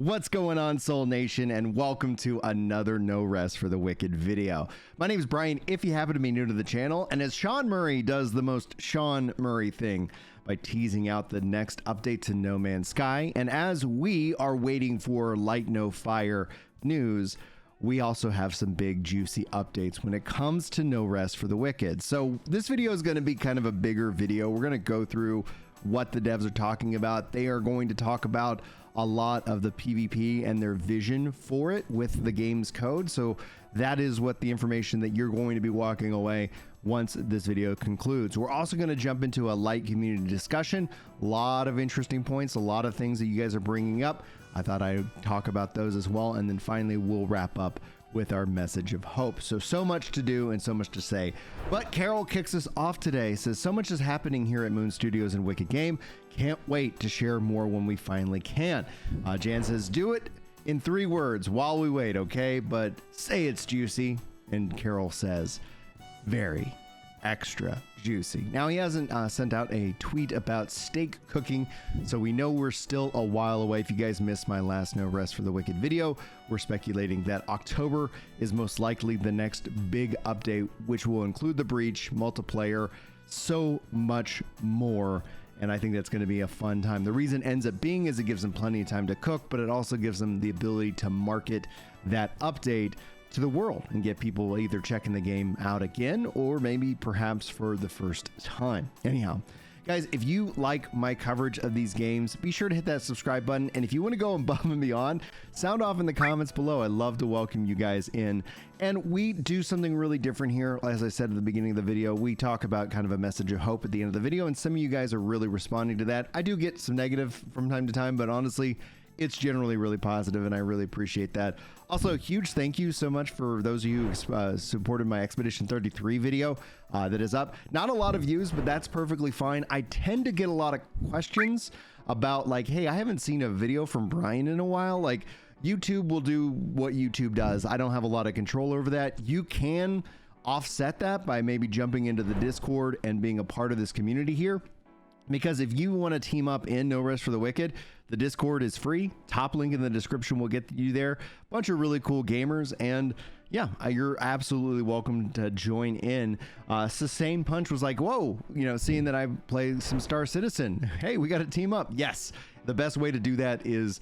What's going on, Soul Nation, and welcome to another No Rest for the Wicked video. My name is Brian, if you happen to be new to the channel, and as Sean Murray does the most Sean Murray thing by teasing out the next update to No Man's Sky, and as we are waiting for Light No Fire news, we also have some big juicy updates when it comes to No Rest for the Wicked. So this video is going to be kind of a bigger video. We're going to go through what the devs are talking about. They are going to talk about a lot of the PvP and their vision for it with the game's code. So that is what the information that you're going to be walking away once this video concludes. We're also going to jump into a light community discussion. A lot of interesting points, a lot of things that you guys are bringing up. I thought I'd talk about those as well. And then finally, we'll wrap up with our message of hope. So much to do and so much to say. But Carol kicks us off today, says so much is happening here at Moon Studios and Wicked Game. Can't wait to share more when we finally can. Jan says, do it in 3 words while we wait, okay? But say it's juicy. And Carol says, very extra juicy. Now, he hasn't sent out a tweet about steak cooking, so we know we're still a while away. If you guys missed my last No Rest for the Wicked video, we're speculating that October is most likely the next big update, which will include the breach, multiplayer, so much more. And I think that's going to be a fun time. The reason ends up being is it gives them plenty of time to cook, but it also gives them the ability to market that update to the world and get people either checking the game out again or maybe perhaps for the first time. Anyhow, guys, if you like my coverage of these games, be sure to hit that subscribe button. And if you want to go above and beyond, sound off in the comments below. I'd love to welcome you guys in. And we do something really different here. As I said at the beginning of the video, we talk about kind of a message of hope at the end of the video. And some of you guys are really responding to that. I do get some negative from time to time, but honestly, it's generally really positive, and I really appreciate that. Also, a huge thank you so much for those of you who supported my Expedition 33 video that is up. Not a lot of views, but that's perfectly fine. I tend to get a lot of questions about like, hey, I haven't seen a video from Brian in a while. Like, YouTube will do what YouTube does. I don't have a lot of control over that. You can offset that by maybe jumping into the Discord and being a part of this community here. Because if you want to team up in No Rest for the Wicked, the Discord is free. Top link in the description will get you there. Bunch of really cool gamers, and yeah, you're absolutely welcome to join in. Sustained Punch was like, whoa, you know, seeing that I play some Star Citizen. Hey, we got to team up. Yes, the best way to do that is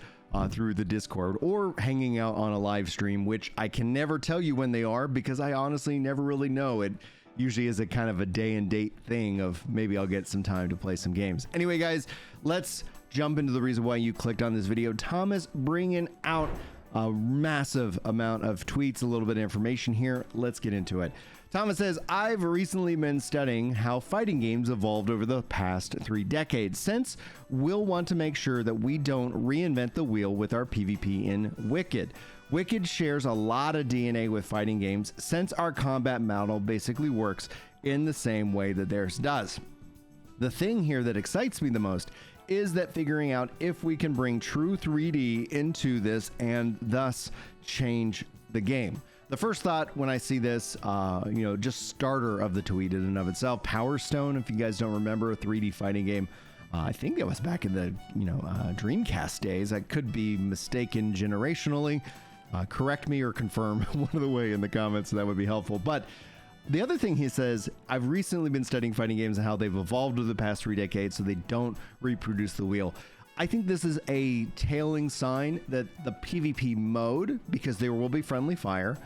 through the Discord or hanging out on a live stream, which I can never tell you when they are because I honestly never really know. It usually is a kind of a day and date thing of maybe I'll get some time to play some games. Anyway, guys, let's jump into the reason why you clicked on this video. Thomas bringing out a massive amount of tweets, a little bit of information here. Let's get into it. Thomas says, I've recently been studying how fighting games evolved over the past 3 decades. Since we'll want to make sure that we don't reinvent the wheel with our PvP in Wicked. Wicked shares a lot of DNA with fighting games since our combat model basically works in the same way that theirs does. The thing here that excites me the most is that figuring out if we can bring true 3D into this and thus change the game. The first thought when I see this, you know, just starter of the tweet in and of itself, Powerstone, if you guys don't remember, a 3D fighting game. I think that was back in the, Dreamcast days. I could be mistaken generationally. Correct me or confirm one of the way in the comments, so that would be helpful. But the other thing he says, I've recently been studying fighting games and how they've evolved over the past 3 decades so they don't reproduce the wheel. I think this is a tailing sign that the PvP mode, because there will be friendly fire,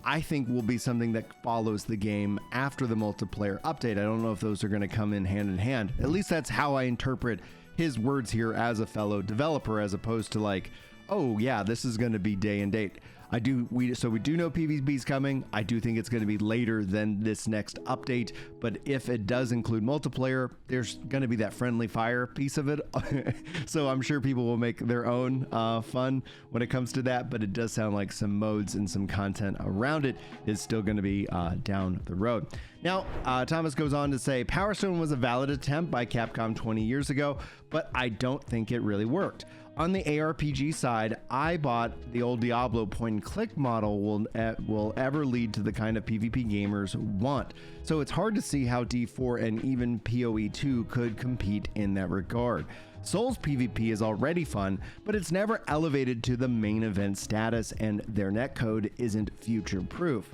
I think will be something that follows the game after the multiplayer update. I don't know if those are going to come in hand. At least that's how I interpret his words here as a fellow developer, as opposed to like, oh yeah, this is going to be day and date. We do know PvP is coming. I do think it's going to be later than this next update, but if it does include multiplayer, there's going to be that friendly fire piece of it. So I'm sure people will make their own fun when it comes to that, but it does sound like some modes and some content around it is still going to be down the road. Now, Thomas goes on to say, Powerstone was a valid attempt by Capcom 20 years ago, but I don't think it really worked. On the ARPG side, I bought the old Diablo point-and-click model will ever lead to the kind of PvP gamers want. So it's hard to see how D4 and even PoE2 could compete in that regard. Souls PvP is already fun, but it's never elevated to the main event status, and their netcode isn't future-proof.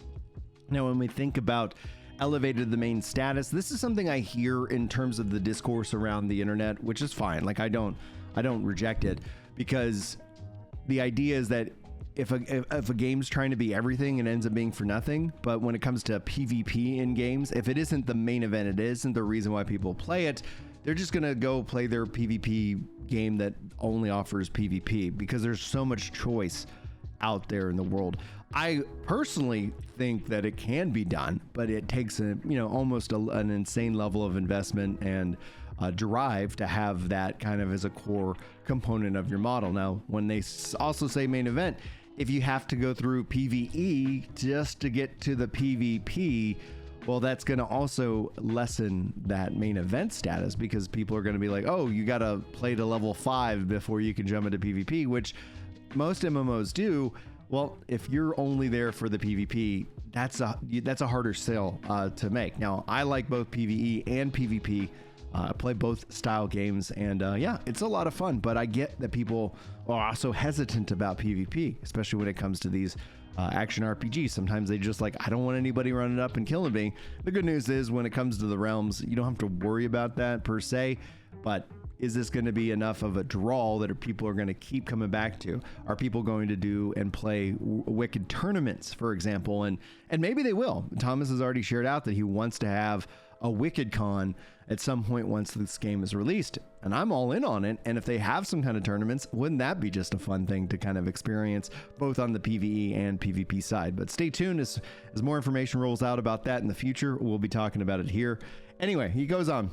Now, when we think about elevated to the main status, this is something I hear in terms of the discourse around the internet, which is fine. Like, I don't reject it, because the idea is that if a game's trying to be everything, it ends up being for nothing. But when it comes to PvP in games, if it isn't the main event, it isn't the reason why people play it, they're just gonna go play their PvP game that only offers PvP, because there's so much choice out there in the world. I personally think that it can be done, but it takes almost an insane level of investment and drive to have that kind of as a core component of your model. Now, when they also say main event, if you have to go through PvE just to get to the PvP, well, that's going to also lessen that main event status, because people are going to be like, oh, you got to play to level 5 before you can jump into PvP, which most MMOs do. Well, if you're only there for the PvP, that's a harder sell to make. Now, I like both PvE and PvP. I play both style games, and yeah, it's a lot of fun, but I get that people are also hesitant about PvP, especially when it comes to these action RPGs. Sometimes they just like, I don't want anybody running up and killing me. The good news is, when it comes to the realms, you don't have to worry about that per se, but is this going to be enough of a draw that people are going to keep coming back to? Are people going to do and play Wicked tournaments, for example? And maybe they will. Thomas has already shared out that he wants to have a Wicked Con at some point once this game is released, and I'm all in on it. And if they have some kind of tournaments, wouldn't that be just a fun thing to kind of experience both on the PvE and PvP side? But stay tuned as more information rolls out about that in the future. We'll be talking about it here. Anyway, he goes on.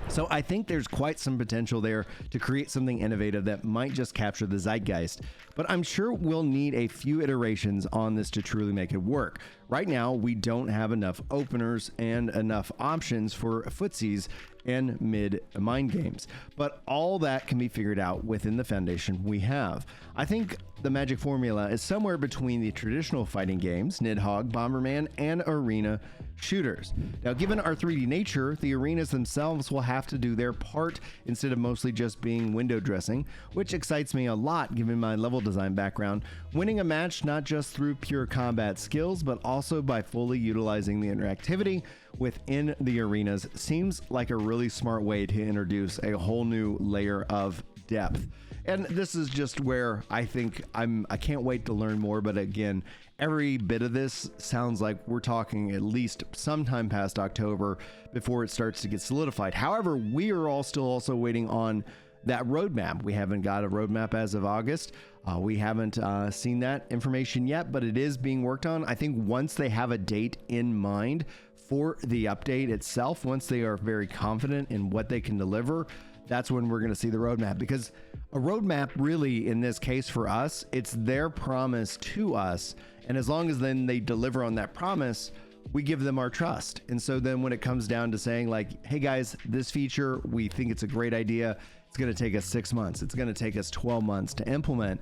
So I think there's quite some potential there to create something innovative that might just capture the zeitgeist, but I'm sure we'll need a few iterations on this to truly make it work. Right now, we don't have enough openers and enough options for footsies and mid-mind games, but all that can be figured out within the foundation we have. I think the magic formula is somewhere between the traditional fighting games, Nidhogg, Bomberman, and arena shooters. Now, given our 3D nature, the arenas themselves will have to do their part instead of mostly just being window dressing, which excites me a lot given my level design background. Winning a match not just through pure combat skills, but also by fully utilizing the interactivity within the arenas seems like a really smart way to introduce a whole new layer of depth. And this is just where I think I can't wait to learn more. But again, every bit of this sounds like we're talking at least sometime past October before it starts to get solidified. However, we are all still also waiting on that roadmap. We haven't got a roadmap as of August. We haven't seen that information yet, but it is being worked on. I think once they have a date in mind for the update itself, once they are very confident in what they can deliver, that's when we're going to see the roadmap. Because a roadmap really, in this case for us, it's their promise to us. And as long as then they deliver on that promise, we give them our trust. And so then when it comes down to saying like, hey guys, this feature, we think it's a great idea. It's going to take us 6 months. It's going to take us 12 months to implement.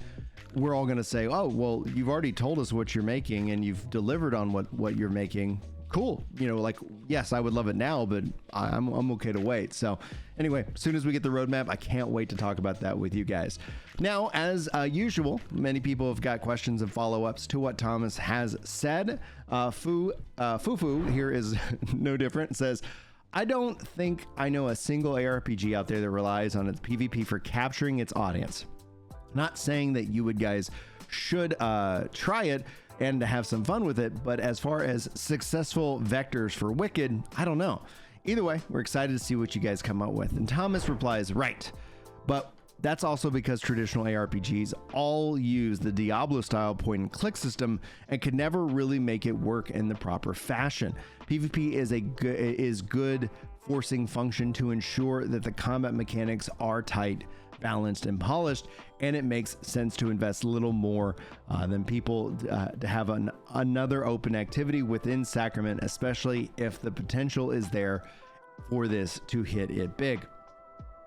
We're all going to say, oh, well, you've already told us what you're making and you've delivered on what you're making. Cool. You know, like, yes, I would love it now, but I'm okay to wait. So anyway, as soon as we get the roadmap, I can't wait to talk about that with you guys. Now, as usual, many people have got questions and follow-ups to what Thomas has said. Fufu here is no different. It says, I don't think I know a single ARPG out there that relies on its PvP for capturing its audience. Not saying that you guys should try it and to have some fun with it, but as far as successful vectors for Wicked, I don't know. Either way, we're excited to see what you guys come up with. And Thomas replies, right, but that's also because traditional ARPGs all use the Diablo style point and click system and could never really make it work in the proper fashion. PvP is good forcing function to ensure that the combat mechanics are tight, balanced, and polished, and it makes sense to invest a little more than people to have another open activity within Sacrament, especially if the potential is there for this to hit it big.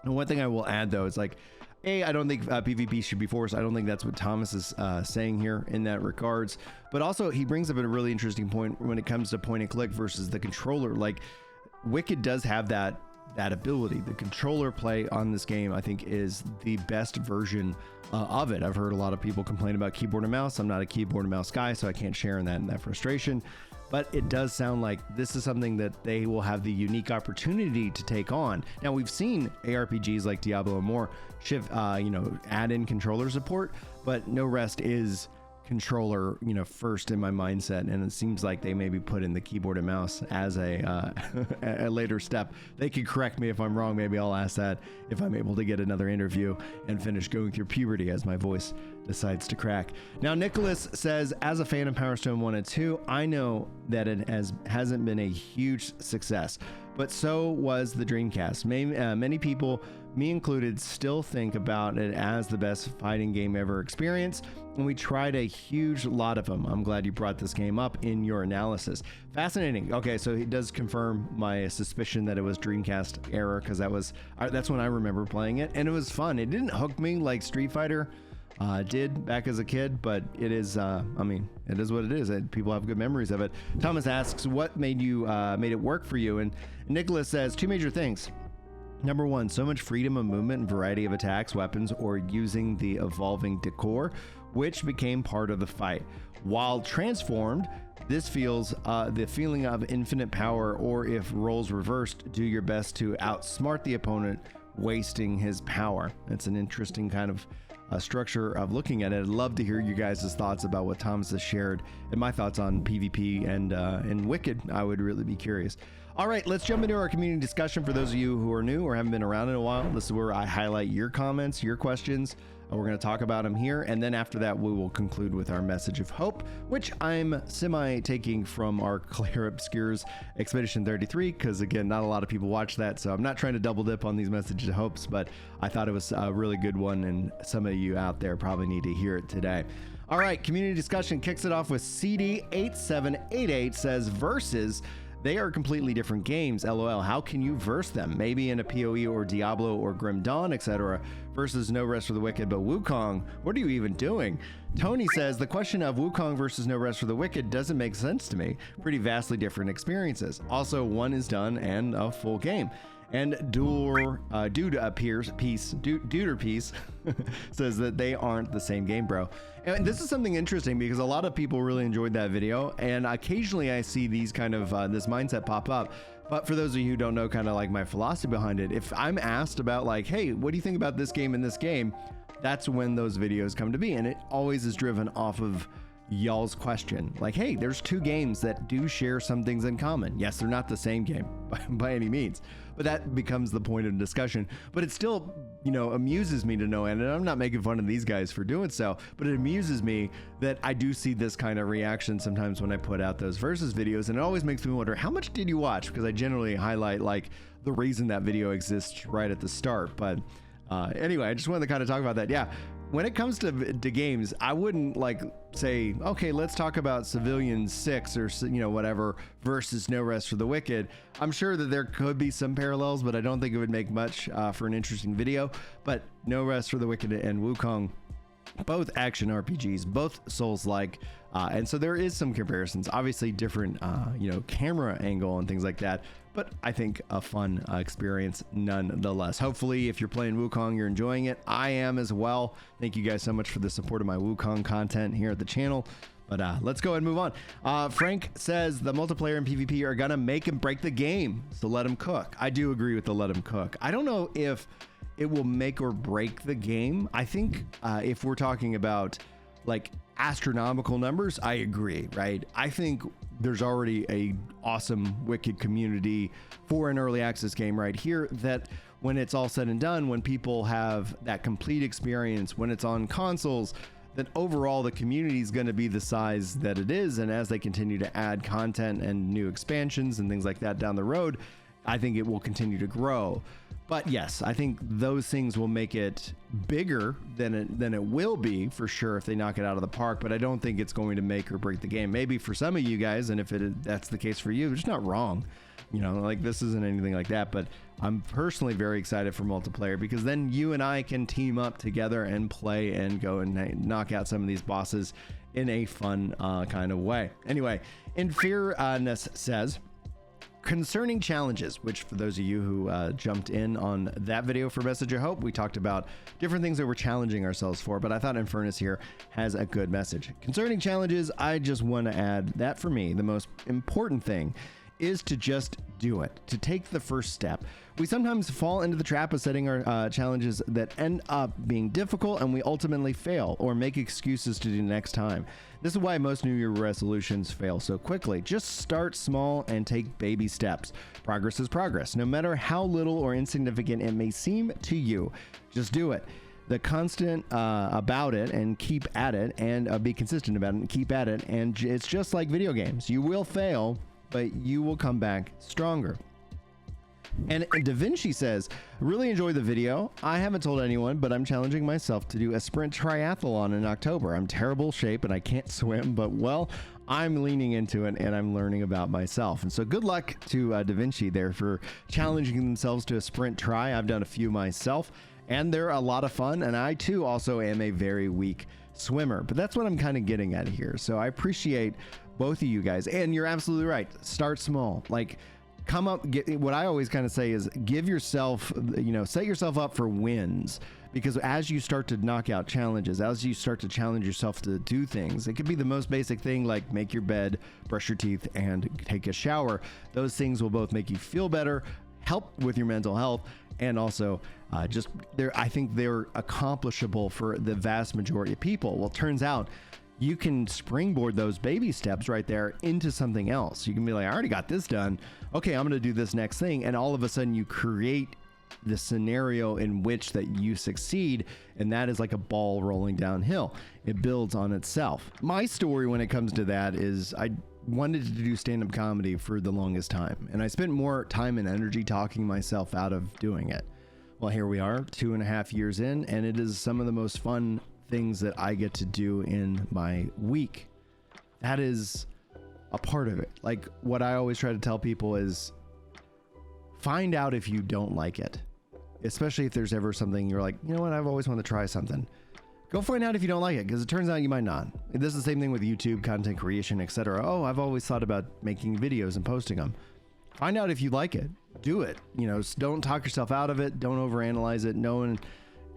And one thing I will add though is like, I don't think PvP should be forced. I don't think that's what Thomas is saying here in that regards. But also he brings up a really interesting point when it comes to point and click versus the controller. Like Wicked does have that that ability. The controller play on this game, I think, is the best version of it. I've heard a lot of people complain about keyboard and mouse. I'm not a keyboard and mouse guy, so I can't share in that frustration. But it does sound like this is something that they will have the unique opportunity to take on. Now, we've seen ARPGs like Diablo and more add in controller support, but No Rest is controller first in my mindset, and it seems like they maybe put in the keyboard and mouse as a later step. They could correct me if I'm wrong. Maybe I'll ask that if I'm able to get another interview and finish going through puberty as my voice decides to crack. Now, Nicholas says, as a fan of Powerstone 1 and 2, I know that it hasn't been a huge success, but so was the Dreamcast. Many people, me included, still think about it as the best fighting game ever experienced, and we tried a huge lot of them. I'm glad you brought this game up in your analysis. Fascinating. Okay, so he does confirm my suspicion that it was Dreamcast era, because that's when I remember playing it, and it was fun. It didn't hook me like Street Fighter did back as a kid, but it is it is what it is. People have good memories of it. Thomas asks, what made it work for you? And Nicholas says, two major things. Number one, so much freedom of movement and variety of attacks, weapons, or using the evolving decor, which became part of the fight. While transformed, this feels the feeling of infinite power, or if roles reversed, do your best to outsmart the opponent, wasting his power. It's an interesting kind of structure of looking at it. I'd love to hear you guys' thoughts about what Thomas has shared and my thoughts on PvP and Wicked. I would really be curious. All right, let's jump into our community discussion. For those of you who are new or haven't been around in a while, this is where I highlight your comments, your questions. We're going to talk about them here, and then after that we will conclude with our message of hope, which I'm taking from our Clear Obscures Expedition 33, because again, not a lot of people watch that, so I'm not trying to double dip on these messages of hopes, but I thought it was a really good one, and some of you out there probably need to hear it today. All right, community discussion kicks it off with CD8788 says, versus, they are completely different games. LOL. How can you verse them? Maybe in a PoE or Diablo or Grim Dawn, etc. Versus No Rest for the Wicked, but Wukong, what are you even doing? Tony says, the question of Wukong versus No Rest for the Wicked doesn't make sense to me. Pretty vastly different experiences. Also, one is done and a full game. And Duder Piece says that they aren't the same game, bro. And this is something interesting because a lot of people really enjoyed that video, and occasionally I see these kind of this mindset pop up. But for those of you who don't know kind of like my philosophy behind it, if I'm asked about like, hey, what do you think about this game and this game, that's when those videos come to be. And it always is driven off of y'all's question, like, hey, there's two games that do share some things in common. Yes, they're not the same game by any means, but that becomes the point of discussion. But it still, amuses me to know, and I'm not making fun of these guys for doing so, but it amuses me that I do see this kind of reaction sometimes when I put out those versus videos, and it always makes me wonder, how much did you watch? Because I generally highlight like the reason that video exists right at the start. But anyway, I just wanted to kind of talk about that. Yeah. When it comes to games, I wouldn't like say, okay, let's talk about Civilian 6 or whatever versus No Rest for the Wicked. I'm sure that there could be some parallels, but I don't think it would make much for an interesting video. But No Rest for the Wicked and Wukong, both action RPGs, both Souls-like, and so there is some comparisons. Obviously different camera angle and things like that, but I think a fun experience nonetheless. Hopefully if you're playing Wukong, you're enjoying it. I am as well. Thank you guys so much for the support of my Wukong content here at the channel. But let's go ahead and move on. Frank says the multiplayer and PvP are gonna make and break the game, so let them cook. I do agree with the let them cook. I don't know if it will make or break the game. I think if we're talking about like astronomical numbers, I agree, right? I think there's already a awesome Wicked community for an early access game right here, that when it's all said and done, when people have that complete experience, when it's on consoles, that overall the community is going to be the size that it is. And as they continue to add content and new expansions and things like that down the road, I think it will continue to grow. But yes, I think those things will make it bigger than it will be for sure if they knock it out of the park. But I don't think it's going to make or break the game. Maybe for some of you guys, and if that's the case for you, it's not wrong. Like this isn't anything like that. But I'm personally very excited for multiplayer, because then you and I can team up together and play and go and knock out some of these bosses in a fun kind of way. Anyway, Infearness says, concerning challenges, which for those of you who jumped in on that video for Message of Hope, we talked about different things that we're challenging ourselves for, but I thought Infernus here has a good message. Concerning challenges, I just want to add that for me, the most important thing is to just do it, to take the first step. We sometimes fall into the trap of setting our challenges that end up being difficult, and we ultimately fail or make excuses to do next time. This is why most New Year resolutions fail so quickly. Just start small and take baby steps. Progress is progress, no matter how little or insignificant it may seem to you. Just do it. The constant about it and keep at it, and be consistent about it and keep at it. And it's just like video games. You will fail, but you will come back stronger. And Da Vinci says, really enjoy the video. I haven't told anyone, but I'm challenging myself to do a sprint triathlon in October. I'm terrible shape and I can't swim, but well, I'm leaning into it and I'm learning about myself. And so good luck to Da Vinci there for challenging themselves to a sprint tri. I've done a few myself and they're a lot of fun. And I too also am a very weak swimmer, but that's what I'm kind of getting at here. So I appreciate both of you guys, and you're absolutely right. Start small. Like, come up, what I always kind of say is give yourself, set yourself up for wins, because as you start to knock out challenges, as you start to challenge yourself to do things, it could be the most basic thing like make your bed, brush your teeth, and take a shower. Those things will both make you feel better, help with your mental health, and also I think they're accomplishable for the vast majority of people. Well, it turns out you can springboard those baby steps right there into something else. You can be like, I already got this done. Okay, I'm going to do this next thing. And all of a sudden you create the scenario in which that you succeed. And that is like a ball rolling downhill. It builds on itself. My story when it comes to that is I wanted to do stand-up comedy for the longest time. And I spent more time and energy talking myself out of doing it. Well, here we are 2.5 years in, and it is some of the most fun things that I get to do in my week. That is a part of it. Like what I always try to tell people is find out if you don't like it, especially if there's ever something you're like, you know what, I've always wanted to try something. Go find out if you don't like it, because it turns out you might not. This is the same thing with YouTube, content creation, etc. Oh, I've always thought about making videos and posting them. Find out if you like it. Do it. Don't talk yourself out of it. Don't overanalyze it. No one,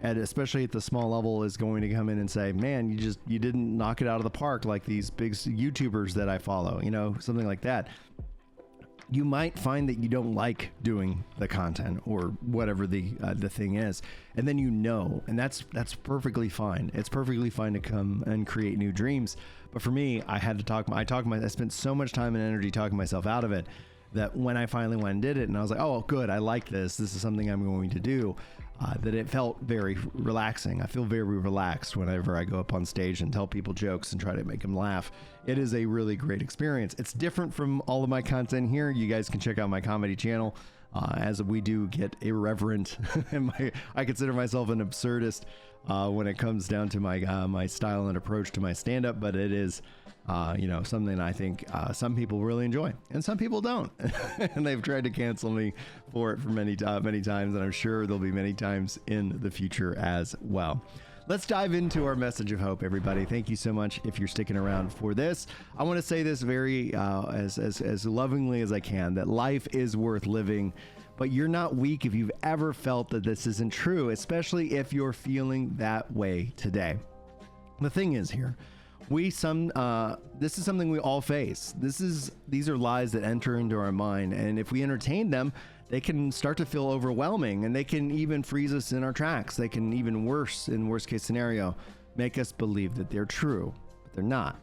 and especially at the small level, is going to come in and say, man, you didn't knock it out of the park like these big YouTubers that I follow, something like that. You might find that you don't like doing the content or whatever the thing is, and then and that's perfectly fine. It's perfectly fine to come and create new dreams. But for me, I spent so much time and energy talking myself out of it that when I finally went and did it, and I was like, oh, good, I like this. This is something I'm going to do. That it felt very relaxing. I feel very relaxed whenever I go up on stage and tell people jokes and try to make them laugh. It is a really great experience. It's different from all of my content here. You guys can check out my comedy channel, as we do get irreverent. And I consider myself an absurdist when it comes down to my style and approach to my stand-up, but it is something I think some people really enjoy and some people don't. And they've tried to cancel me for it for many times, and I'm sure there'll be many times in the future as well. Let's dive into our message of hope, everybody. Thank you so much if you're sticking around for this. I want to say this very as lovingly as I can, that life is worth living, but you're not weak if you've ever felt that this isn't true, especially if you're feeling that way today. The thing is here, this is something we all face. These are lies that enter into our mind, and if we entertain them, they can start to feel overwhelming, and they can even freeze us in our tracks. They can even in worst case scenario, make us believe that they're true, but they're not.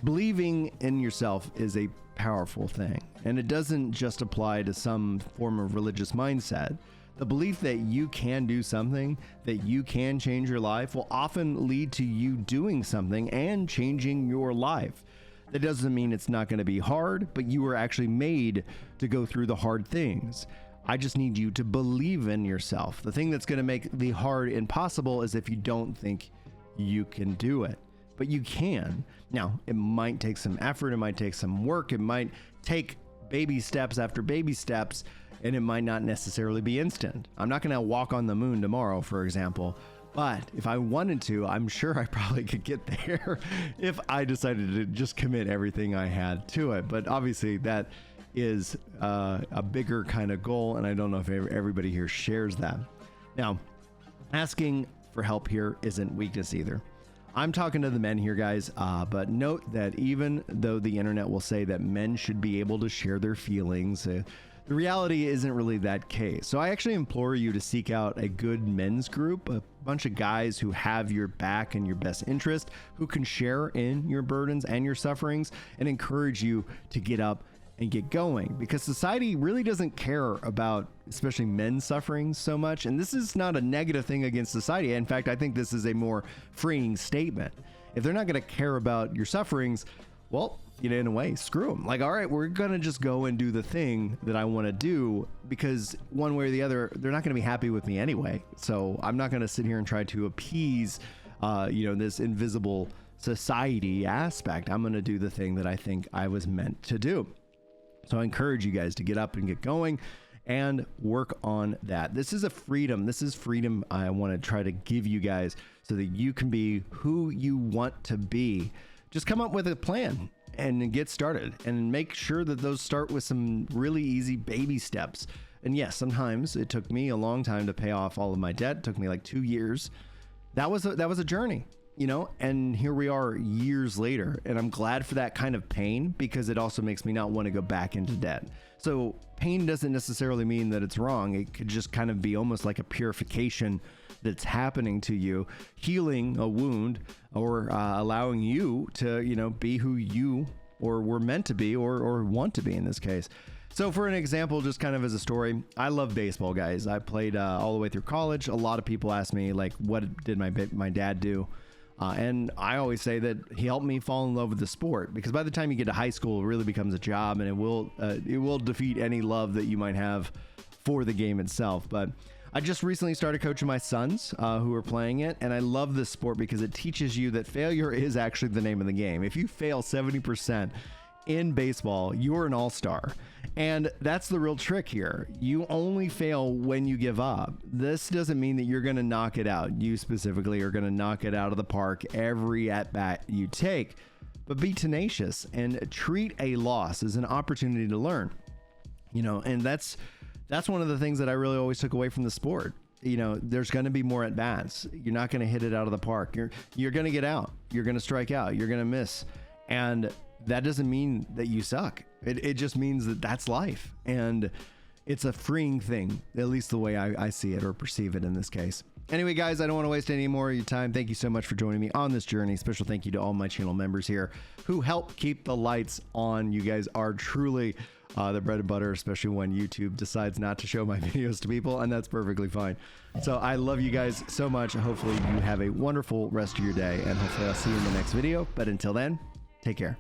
Believing in yourself is a powerful thing, and it doesn't just apply to some form of religious mindset. The belief that you can do something, that you can change your life, will often lead to you doing something and changing your life. That doesn't mean it's not going to be hard, but you were actually made to go through the hard things. I just need you to believe in yourself. The thing that's going to make the hard impossible is if you don't think you can do it, but you can. Now, it might take some effort, it might take some work, it might take baby steps after baby steps, and it might not necessarily be instant. I'm not going to walk on the moon tomorrow, for example, but if I wanted to, I'm sure I probably could get there if I decided to just commit everything I had to it. But obviously that is a bigger kind of goal, and I don't know if everybody here shares that. Now, asking for help here isn't weakness either. I'm talking to the men here, guys, but note that even though the internet will say that men should be able to share their feelings, the reality isn't really that case. So I actually implore you to seek out a good men's group, a bunch of guys who have your back and your best interest, who can share in your burdens and your sufferings and encourage you to get up and get going, because society really doesn't care about especially men's suffering so much. And this is not a negative thing against society. In fact, I think this is a more freeing statement. If they're not going to care about your sufferings, well, you know, in a way, screw them. Like, all right, we're going to just go and do the thing that I want to do, because one way or the other, they're not going to be happy with me anyway. So I'm not going to sit here and try to appease, you know, this invisible society aspect. I'm going to do the thing that I think I was meant to do. So I encourage you guys to get up and get going and work on that. This is a freedom. This is freedom I want to try to give you guys so that you can be who you want to be. Just come up with a plan and get started, and make sure that those start with some really easy baby steps. And yes, sometimes it took me a long time to pay off all of my debt. It took me like 2 years. That was a journey. You know, and here we are years later, and I'm glad for that kind of pain, because it also makes me not want to go back into debt. So pain doesn't necessarily mean that it's wrong. It could just kind of be almost like a purification that's happening to you, healing a wound, or allowing you to, you know, be who you or were meant to be, or want to be in this case. So for an example, just kind of as a story, I love baseball, guys. I played all the way through college. A lot of people ask me, like, what did my dad do? And I always say that he helped me fall in love with the sport, because by the time you get to high school, it really becomes a job, and it will defeat any love that you might have for the game itself. But I just recently started coaching my sons who are playing it, and I love this sport because it teaches you that failure is actually the name of the game. If you fail 70% in baseball, you're an all-star. And that's the real trick here. You only fail when you give up. This doesn't mean that you're going to knock it out. You specifically are going to knock it out of the park every at-bat you take. But be tenacious and treat a loss as an opportunity to learn. You know, and that's one of the things that I really always took away from the sport. You know, there's going to be more at-bats. You're not going to hit it out of the park. You're going to get out. You're going to strike out. You're going to miss. And that doesn't mean that you suck. It just means that that's life. And it's a freeing thing, at least the way I see it or perceive it in this case. Anyway, guys, I don't want to waste any more of your time. Thank you so much for joining me on this journey. Special thank you to all my channel members here who help keep the lights on. You guys are truly the bread and butter, especially when YouTube decides not to show my videos to people, and that's perfectly fine. So I love you guys so much. Hopefully you have a wonderful rest of your day, and hopefully I'll see you in the next video. But until then, take care.